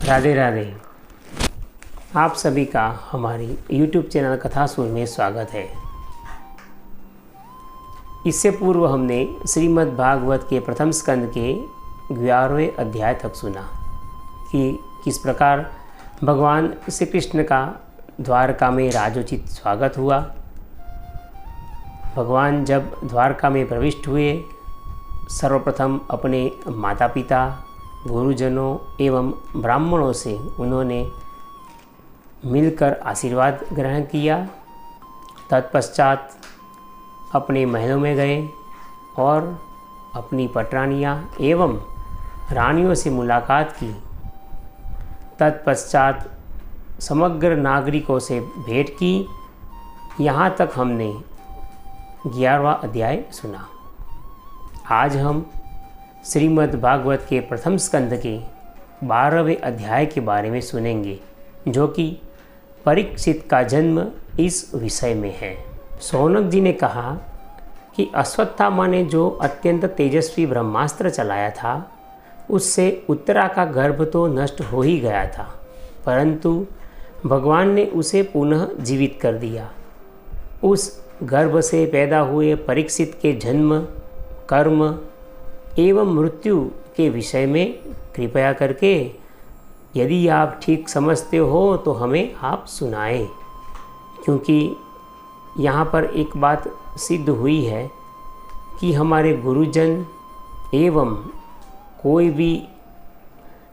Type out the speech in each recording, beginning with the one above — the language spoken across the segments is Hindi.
राधे राधे। आप सभी का हमारी YouTube चैनल कथासुर में स्वागत है। इससे पूर्व हमने श्रीमद् भागवत के प्रथम स्कंद के 11वें अध्याय तक सुना कि किस प्रकार भगवान श्री कृष्ण का द्वारका में राजोचित स्वागत हुआ। भगवान जब द्वारका में प्रविष्ट हुए, सर्वप्रथम अपने माता पिता, गुरुजनों एवं ब्राह्मणों से उन्होंने मिलकर आशीर्वाद ग्रहण किया। तत्पश्चात अपने महलों में गए और अपनी पटरानियाँ एवं रानियों से मुलाकात की। तत्पश्चात समग्र नागरिकों से भेंट की। यहाँ तक हमने 11वां अध्याय सुना। आज हम श्रीमद् भागवत के प्रथम स्कंद के 12वें अध्याय के बारे में सुनेंगे, जो कि परीक्षित का जन्म इस विषय में है। शौनक जी ने कहा कि अश्वत्थामा ने जो अत्यंत तेजस्वी ब्रह्मास्त्र चलाया था, उससे उत्तरा का गर्भ तो नष्ट हो ही गया था, परंतु भगवान ने उसे पुनः जीवित कर दिया। उस गर्भ से पैदा हुए परीक्षित के जन्म, कर्म एवं मृत्यु के विषय में कृपया करके यदि आप ठीक समझते हो तो हमें आप सुनाएं, क्योंकि यहाँ पर एक बात सिद्ध हुई है कि हमारे गुरुजन एवं कोई भी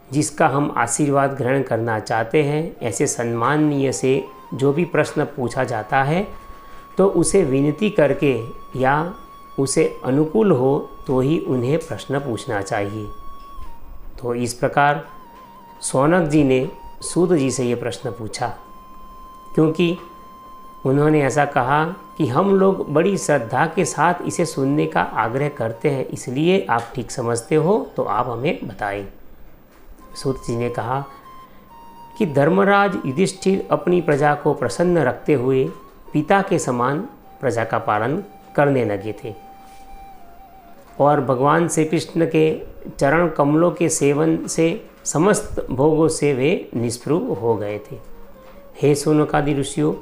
जिसका हम आशीर्वाद ग्रहण करना चाहते हैं, ऐसे सम्माननीय से जो भी प्रश्न पूछा जाता है तो उसे विनती करके या उसे अनुकूल हो तो ही उन्हें प्रश्न पूछना चाहिए। तो इस प्रकार शौनक जी ने सूत जी से ये प्रश्न पूछा, क्योंकि उन्होंने ऐसा कहा कि हम लोग बड़ी श्रद्धा के साथ इसे सुनने का आग्रह करते हैं, इसलिए आप ठीक समझते हो तो आप हमें बताएं। सूत जी ने कहा कि धर्मराज युधिष्ठिर अपनी प्रजा को प्रसन्न रखते हुए पिता के समान प्रजा का पालन करने लगे थे और भगवान श्री कृष्ण के चरण कमलों के सेवन से समस्त भोगों से वे निस्पृह हो गए थे। हे शौनकादि ऋषियों,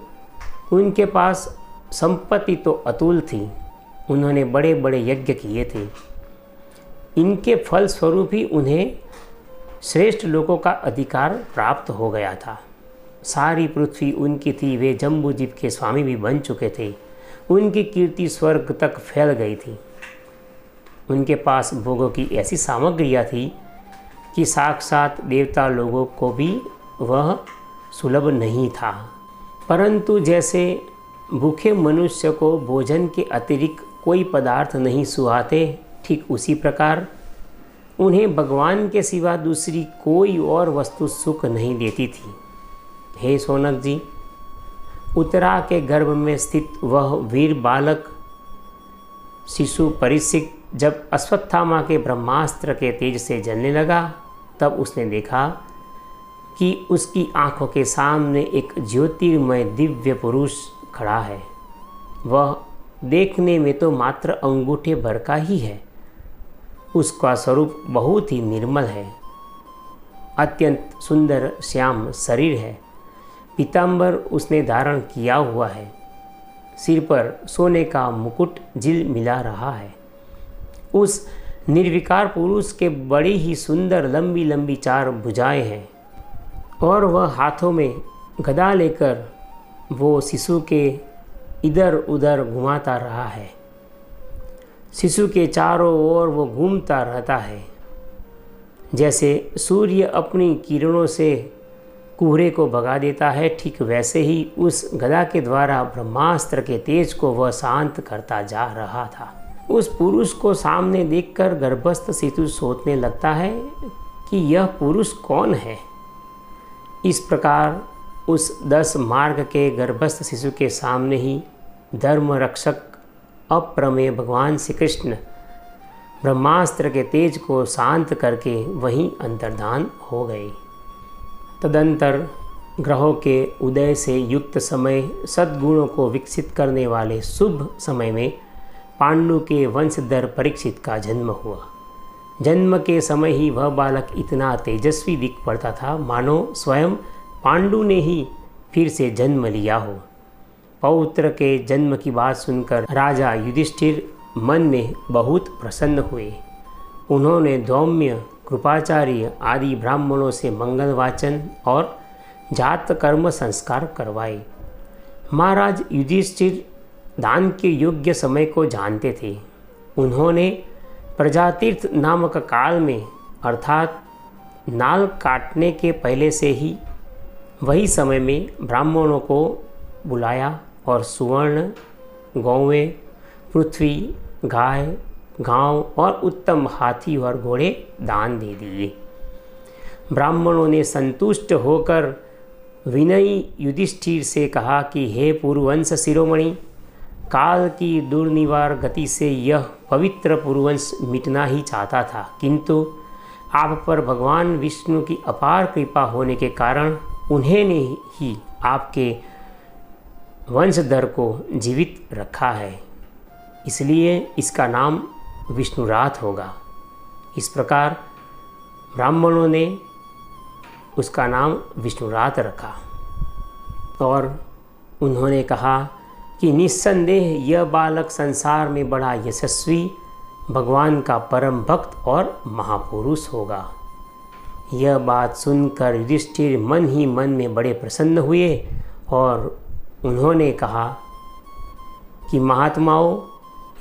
उनके पास संपत्ति तो अतुल थी, उन्होंने बड़े बड़े यज्ञ किए थे। इनके फल स्वरूप ही उन्हें श्रेष्ठ लोगों का अधिकार प्राप्त हो गया था। सारी पृथ्वी उनकी थी, वे जम्बूद्वीप के स्वामी भी बन चुके थे। उनकी कीर्ति स्वर्ग तक फैल गई थी। उनके पास भोगों की ऐसी सामग्रियाँ थी कि साक्षात देवता लोगों को भी वह सुलभ नहीं था। परंतु जैसे भूखे मनुष्य को भोजन के अतिरिक्त कोई पदार्थ नहीं सुहाते, ठीक उसी प्रकार उन्हें भगवान के सिवा दूसरी कोई और वस्तु सुख नहीं देती थी। हे शौनक जी, उत्तरा के गर्भ में स्थित वह वीर बालक शिशु परीक्षित जब अश्वत्थामा के ब्रह्मास्त्र के तेज से जलने लगा, तब उसने देखा कि उसकी आंखों के सामने एक ज्योतिर्मय दिव्य पुरुष खड़ा है। वह देखने में तो मात्र अंगूठे भर का ही है। उसका स्वरूप बहुत ही निर्मल है, अत्यंत सुंदर श्याम शरीर है। पीतांबर उसने धारण किया हुआ है। सिर पर सोने का मुकुट झिल मिला रहा है। उस निर्विकार पुरुष के बड़ी ही सुंदर लंबी लंबी 4 भुजाएं हैं और वह हाथों में गदा लेकर वो शिशु के इधर उधर घुमाता रहा है। शिशु के चारों ओर वो घूमता रहता है। जैसे सूर्य अपनी किरणों से कोहरे को भगा देता है, ठीक वैसे ही उस गदा के द्वारा ब्रह्मास्त्र के तेज को वह शांत करता जा रहा था। उस पुरुष को सामने देखकर गर्भस्थ शिशु सोचने लगता है कि यह पुरुष कौन है। इस प्रकार उस 10 मार्ग के गर्भस्थ शिशु के सामने ही धर्म रक्षक अप्रमेय भगवान श्री कृष्ण ब्रह्मास्त्र के तेज को शांत करके वहीं अंतर्धान हो गए। तदंतर ग्रहों के उदय से युक्त समय, सद्गुणों को विकसित करने वाले शुभ समय में पांडु के वंशधर परीक्षित का जन्म हुआ। जन्म के समय ही वह बालक इतना तेजस्वी दिख पड़ता था मानो स्वयं पांडु ने ही फिर से जन्म लिया हो। पौत्र के जन्म की बात सुनकर राजा युधिष्ठिर मन में बहुत प्रसन्न हुए। उन्होंने धौम्य, कृपाचार्य आदि ब्राह्मणों से मंगल वाचन और जात कर्म संस्कार करवाए। महाराज युधिष्ठिर दान के योग्य समय को जानते थे। उन्होंने प्रजातीर्थ नामक काल में अर्थात नाल काटने के पहले से ही वही समय में ब्राह्मणों को बुलाया और सुवर्ण, गौवें, पृथ्वी, गाय, गांव और उत्तम हाथी और घोड़े दान दे दिए। ब्राह्मणों ने संतुष्ट होकर विनयी युधिष्ठिर से कहा कि हे पुरुवंश शिरोमणि, काल की दुर्निवार गति से यह पवित्र पुरुवंश मिटना ही चाहता था, किंतु आप पर भगवान विष्णु की अपार कृपा होने के कारण उन्हें ने ही आपके वंशधर को जीवित रखा है, इसलिए इसका नाम विष्णुराथ होगा। इस प्रकार ब्राह्मणों ने उसका नाम विष्णुराथ रखा और उन्होंने कहा कि निस्संदेह यह बालक संसार में बड़ा यशस्वी, भगवान का परम भक्त और महापुरुष होगा। यह बात सुनकर युधिष्ठिर मन ही मन में बड़े प्रसन्न हुए और उन्होंने कहा कि महात्माओं,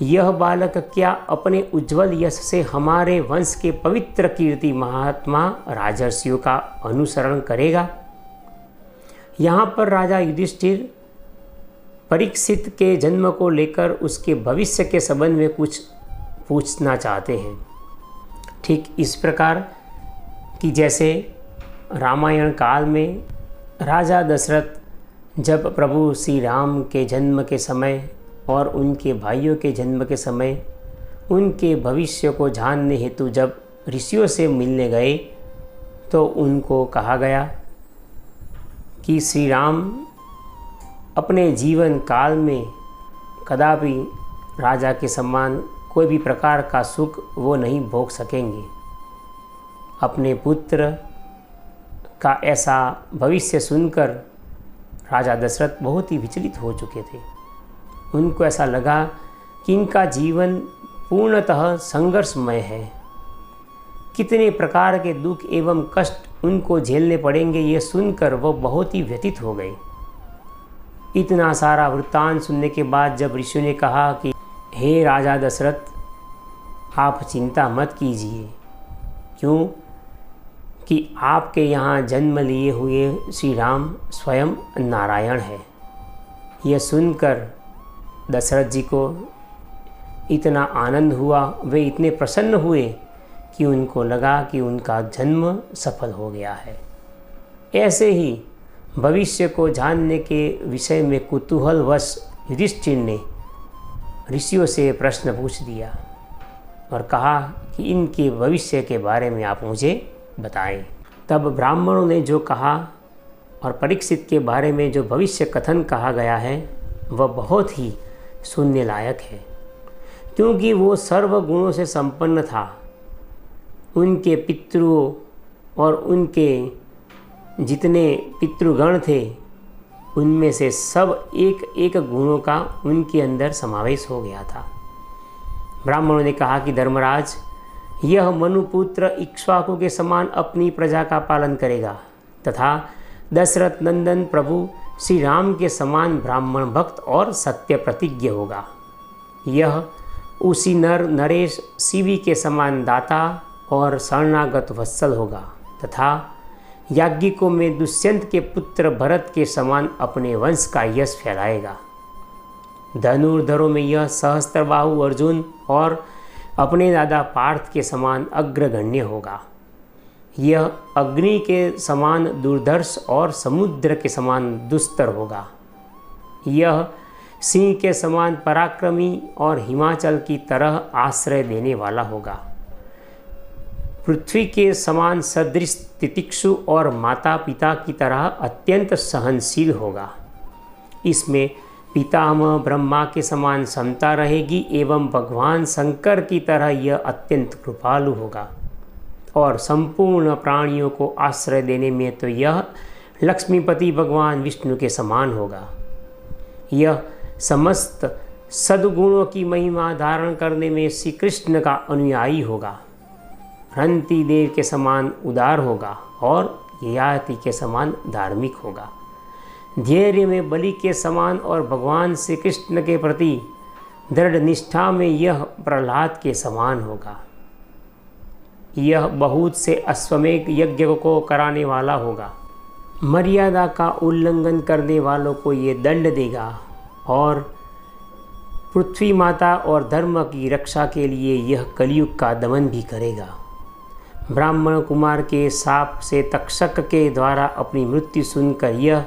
यह बालक क्या अपने उज्जवल यश से हमारे वंश के पवित्र कीर्ति महात्मा राजर्षियों का अनुसरण करेगा? यहाँ पर राजा युधिष्ठिर परीक्षित के जन्म को लेकर उसके भविष्य के संबंध में कुछ पूछना चाहते हैं। ठीक इस प्रकार कि जैसे रामायण काल में राजा दशरथ जब प्रभु श्री राम के जन्म के समय और उनके भाइयों के जन्म के समय उनके भविष्य को जानने हेतु जब ऋषियों से मिलने गए तो उनको कहा गया कि श्री राम अपने जीवन काल में कदापि राजा के समान कोई भी प्रकार का सुख वो नहीं भोग सकेंगे। अपने पुत्र का ऐसा भविष्य सुनकर राजा दशरथ बहुत ही विचलित हो चुके थे। उनको ऐसा लगा कि इनका जीवन पूर्णतः संघर्षमय है। कितने प्रकार के दुख एवं कष्ट उनको झेलने पड़ेंगे ये सुनकर वो बहुत ही व्यथित हो गए। इतना सारा वृत्तांत सुनने के बाद जब ऋषियों ने कहा कि हे राजा दशरथ, आप चिंता मत कीजिए, क्यों कि आपके यहाँ जन्म लिए हुए श्री राम स्वयं नारायण है। यह सुनकर दशरथ जी को इतना आनंद हुआ, वे इतने प्रसन्न हुए कि उनको लगा कि उनका जन्म सफल हो गया है। ऐसे ही भविष्य को जानने के विषय में कुतूहलवश युधिष्ठिर ने ऋषियों से प्रश्न पूछ दिया और कहा कि इनके भविष्य के बारे में आप मुझे बताएं। तब ब्राह्मणों ने जो कहा और परीक्षित के बारे में जो भविष्य कथन कहा गया है वह बहुत ही सुनने लायक है, क्योंकि वो सर्व गुणों से संपन्न था। उनके पितरों और उनके जितने पितृगण थे उनमें से सब एक एक गुणों का उनके अंदर समावेश हो गया था। ब्राह्मणों ने कहा कि धर्मराज, यह मनुपुत्र इक्ष्वाकु के समान अपनी प्रजा का पालन करेगा तथा दशरथ नंदन प्रभु श्री राम के समान ब्राह्मण भक्त और सत्य प्रतिज्ञ होगा। यह उसी नर नरेश शिवी के समान दाता और शरणागत वत्सल होगा तथा याज्ञिकों में दुष्यंत के पुत्र भरत के समान अपने वंश का यश फैलाएगा। धनुर्धरों में यह सहस्त्रबाहु अर्जुन और अपने दादा पार्थ के समान अग्रगण्य होगा। यह अग्नि के समान दुर्धर्ष और समुद्र के समान दुस्तर होगा। यह सिंह के समान पराक्रमी और हिमाचल की तरह आश्रय देने वाला होगा। पृथ्वी के समान सदृश तितिक्षु और माता पिता की तरह अत्यंत सहनशील होगा। इसमें पितामह ब्रह्मा के समान समता रहेगी एवं भगवान शंकर की तरह यह अत्यंत कृपालु होगा और संपूर्ण प्राणियों को आश्रय देने में तो यह लक्ष्मीपति भगवान विष्णु के समान होगा। यह समस्त सद्गुणों की महिमा धारण करने में श्री कृष्ण का अनुयायी होगा। रंती देव के समान उदार होगा और ययाति के समान धार्मिक होगा। धैर्य में बलि के समान और भगवान श्री कृष्ण के प्रति दृढ़ निष्ठा में यह प्रहलाद के समान होगा। यह बहुत से अश्वमेध यज्ञ को कराने वाला होगा। मर्यादा का उल्लंघन करने वालों को ये दंड देगा और पृथ्वी माता और धर्म की रक्षा के लिए यह कलयुग का दमन भी करेगा। ब्राह्मण कुमार के शाप से तक्षक के द्वारा अपनी मृत्यु सुनकर यह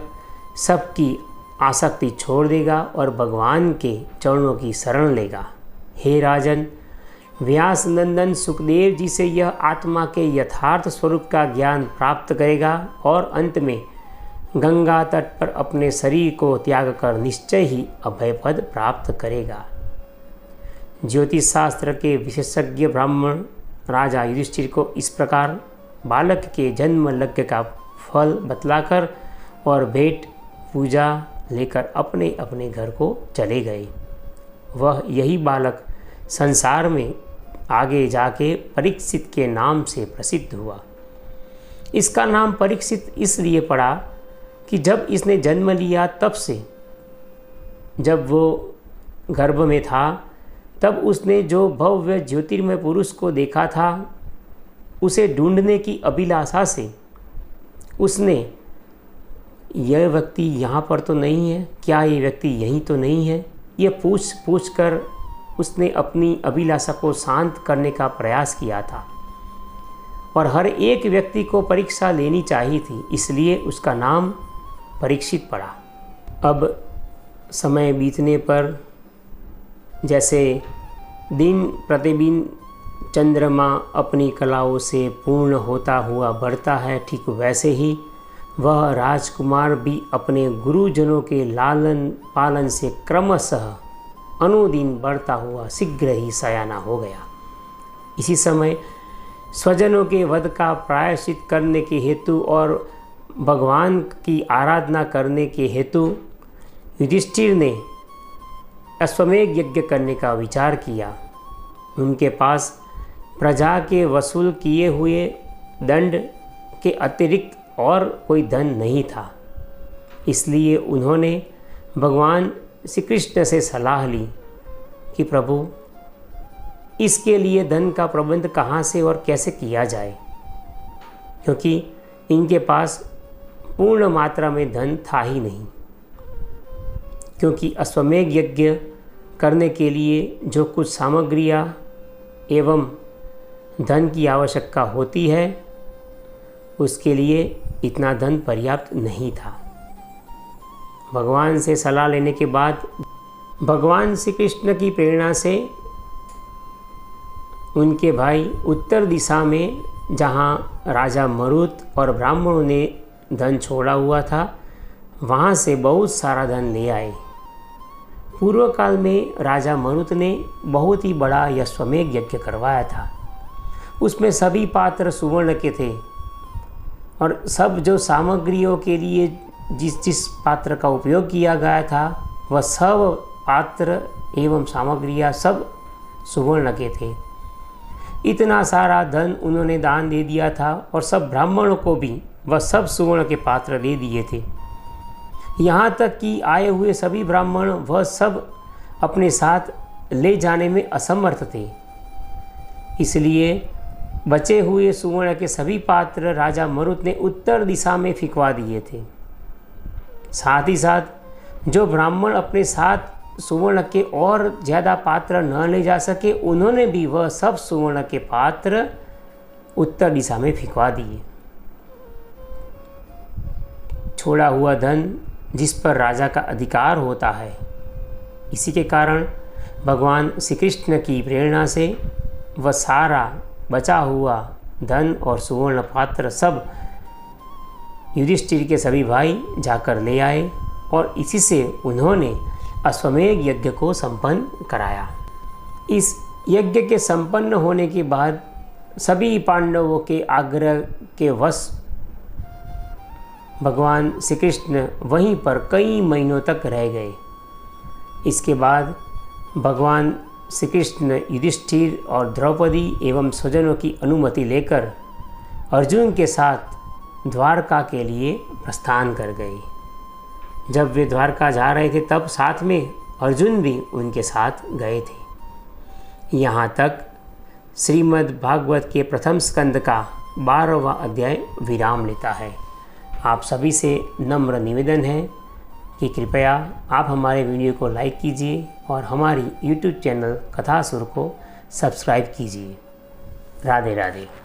सबकी आसक्ति छोड़ देगा और भगवान के चरणों की शरण लेगा। हे राजन, व्यास नंदन सुखदेव जी से यह आत्मा के यथार्थ स्वरूप का ज्ञान प्राप्त करेगा और अंत में गंगा तट पर अपने शरीर को त्याग कर निश्चय ही अभय पद प्राप्त करेगा। ज्योतिष शास्त्र के विशेषज्ञ ब्राह्मण राजा युधिष्ठिर को इस प्रकार बालक के जन्म यज्ञ का फल बतलाकर और भेंट पूजा लेकर अपने अपने घर को चले गए। वह यही बालक संसार में आगे जाके परीक्षित के नाम से प्रसिद्ध हुआ। इसका नाम परीक्षित इसलिए पड़ा कि जब इसने जन्म लिया तब से, जब वो गर्भ में था तब उसने जो भव्य ज्योतिर्मय पुरुष को देखा था, उसे ढूंढने की अभिलाषा से उसने यह व्यक्ति यहाँ पर तो नहीं है, क्या ये व्यक्ति यहीं तो नहीं है, यह पूछ कर उसने अपनी अभिलाषा को शांत करने का प्रयास किया था और हर एक व्यक्ति को परीक्षा लेनी चाहिए थी, इसलिए उसका नाम परीक्षित पड़ा। अब समय बीतने पर जैसे दिन प्रतिदिन चंद्रमा अपनी कलाओं से पूर्ण होता हुआ बढ़ता है, ठीक वैसे ही वह राजकुमार भी अपने गुरुजनों के लालन पालन से क्रमशः अनुदिन बढ़ता हुआ शीघ्र ही सयाना हो गया। इसी समय स्वजनों के वध का प्रायश्चित करने के हेतु और भगवान की आराधना करने के हेतु युधिष्ठिर ने अश्वमेध यज्ञ करने का विचार किया। उनके पास प्रजा के वसूल किए हुए दंड के अतिरिक्त और कोई धन नहीं था, इसलिए उन्होंने भगवान श्री कृष्ण से सलाह ली कि प्रभु, इसके लिए धन का प्रबंध कहाँ से और कैसे किया जाए, क्योंकि इनके पास पूर्ण मात्रा में धन था ही नहीं। क्योंकि अश्वमेध यज्ञ करने के लिए जो कुछ सामग्रियाँ एवं धन की आवश्यकता होती है, उसके लिए इतना धन पर्याप्त नहीं था। भगवान से सलाह लेने के बाद भगवान श्री कृष्ण की प्रेरणा से उनके भाई उत्तर दिशा में, जहाँ राजा मरुत और ब्राह्मणों ने धन छोड़ा हुआ था, वहाँ से बहुत सारा धन ले आए। पूर्व काल में राजा मरुत ने बहुत ही बड़ा अश्वमेध यज्ञ करवाया था। उसमें सभी पात्र सुवर्ण के थे और सब जो सामग्रियों के लिए जिस पात्र का उपयोग किया गया था, वह सब पात्र एवं सामग्रियाँ सब सुवर्ण के थे। इतना सारा धन उन्होंने दान दे दिया था और सब ब्राह्मणों को भी वह सब सुवर्ण के पात्र दे दिए थे। यहाँ तक कि आए हुए सभी ब्राह्मण वह सब अपने साथ ले जाने में असमर्थ थे, इसलिए बचे हुए सुवर्ण के सभी पात्र राजा मरुत ने उत्तर दिशा में फिकवा दिए थे। साथ ही साथ जो ब्राह्मण अपने साथ सुवर्ण के और ज़्यादा पात्र न ले जा सके, उन्होंने भी वह सब सुवर्ण के पात्र उत्तर दिशा में फिकवा दिए। छोड़ा हुआ धन जिस पर राजा का अधिकार होता है, इसी के कारण भगवान श्री कृष्ण की प्रेरणा से वह सारा बचा हुआ धन और सुवर्ण पात्र सब युधिष्ठिर के सभी भाई जाकर ले आए और इसी से उन्होंने अश्वमेध यज्ञ को संपन्न कराया। इस यज्ञ के संपन्न होने के बाद सभी पांडवों के आग्रह के वश भगवान श्री कृष्ण वहीं पर कई महीनों तक रह गए। इसके बाद भगवान श्री कृष्ण युधिष्ठिर और द्रौपदी एवं स्वजनों की अनुमति लेकर अर्जुन के साथ द्वारका के लिए प्रस्थान कर गए। जब वे द्वारका जा रहे थे तब साथ में अर्जुन भी उनके साथ गए थे। यहाँ तक श्रीमद् भागवत के प्रथम स्कंद का 12वां अध्याय विराम लेता है। आप सभी से नम्र निवेदन है कि कृपया आप हमारे वीडियो को लाइक कीजिए और हमारी YouTube चैनल कथासुर को सब्सक्राइब कीजिए। राधे राधे।